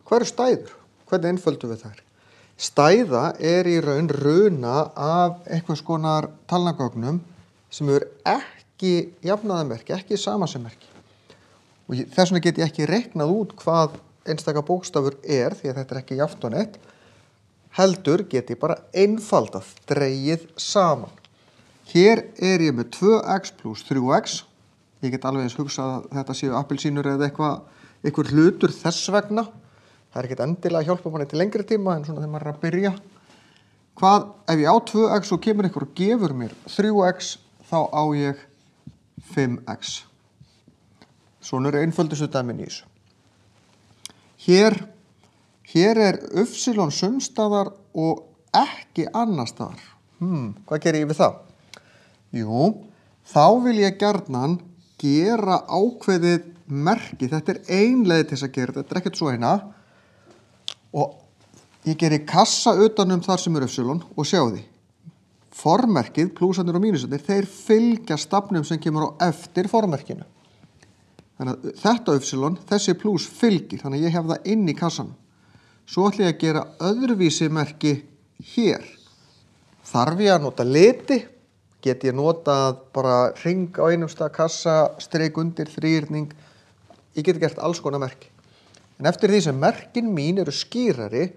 Hvað eru stæður? Hvernig einföldum við þær? Stæða í raun runa af einhvers konar talnagögnum sem eru ekki jafnaðarmerki, ekki samansemmerki. Og þess vegna get ég ekki reiknað út hvað einstaka bókstafur því að þetta ekki jafnt og neitt. Heldur get ég bara einfaldað, dregið saman. Hér ég með 2x plus 3x. Ég get alveg eins hugsað að þetta séu appelsínur eða einhver hlutur þess vegna. Það ekkert endilega að hjálpa manni til lengri tíma en svona þegar maður að byrja. Ef ég á 2x og kemur einhver og gefur mér 3x, þá á ég 5x. Svona einföldustu dæmin í þessu. Hér upsilon sumstaðar og ekki annar staðar. Hvað gerir ég við það? Jú, þá vil ég gjarnan gera ákveðið merki. Þetta ein leið til þess að gera, þetta ekkert svo eina. Og ég geri kassa utanum þar sem upsilon og sjá því. Formerkið, plúsarnir og mínusarnir, þeir fylgja stafnum sem kemur á eftir formerkinu. Þannig að þetta upsilon, þessi plús fylgir, þannig að ég hef það inn í kassanum. Svo ætla ég að gera öðruvísi merki hér. Þarf ég að nota liti? Get ég notað bara hring á einum stað, kassa, strik undir, þrýrning. Ég get gert alls konar merki. En eftir því sem merkin mín eru skýrari,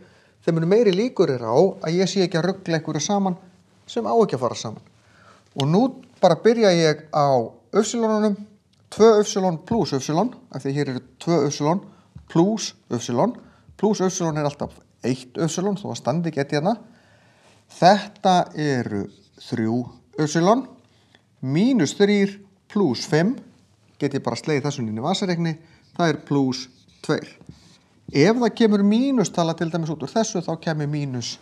þeim eru meiri líkur á að ég sé ekki að rugla einhverju saman sem á ekki að fara saman. Og nú bara byrja ég á upsilonunum, 2 upsilon plus upsilon, af því hér eru 2 upsilon plus upsilon. Plus upsilon alltaf 1 upsilon, þó að standi ekki hérna. Þetta eru 3 upsilon, mínus 3 plus 5, get ég bara slegið þessu inn í vasareikni, það plus 2. Ef það kemur mínustala til dæmis út úr þessu, þá kemur mínus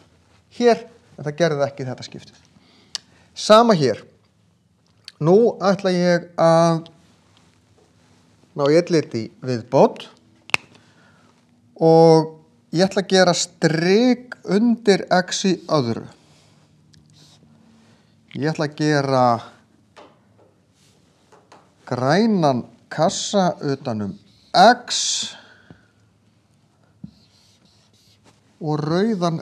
hér, en það gerði ekki þetta skiptið. Sama hér. Nú ætla ég að ná ég liti viðbót og ég ætla að gera strik undir x í öðru. Ég ætla að gera grænan kassa utanum x og rauðan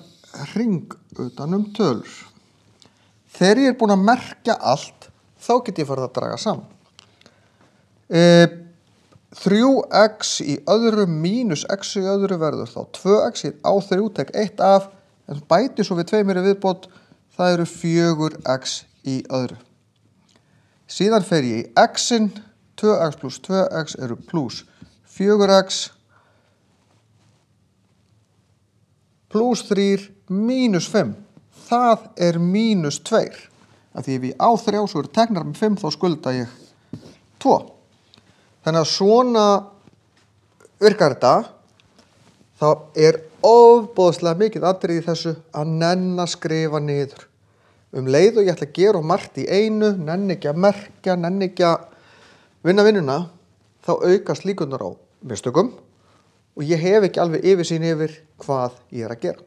hring utanum tölur. Þegar ég búin að merkja allt, þá get ég farið að draga saman. 3x í öðru mínus x í öðru verður þá 2x á 3 tek 1 af, en bæti svo við 2 viðbót, það eru 4x í öðru. Síðan fer ég í x-in, 2x plus 2x eru plus 4x, plus 3 mínus 5, það mínus 2. Af því ef ég á 3 svo eru teknar með 5, þá skulda ég 2. Þannig að svona virkar þetta, þá ofboðslega mikið atriði í þessu að nenna skrifa niður. Leið og ég ætla að gera margt í einu, nenni ekki að merkja, nenni ekki að vinna vinnuna, þá aukast líkurnar á mistökum og ég hef ekki alveg yfirsýn yfir hvað ég að gera.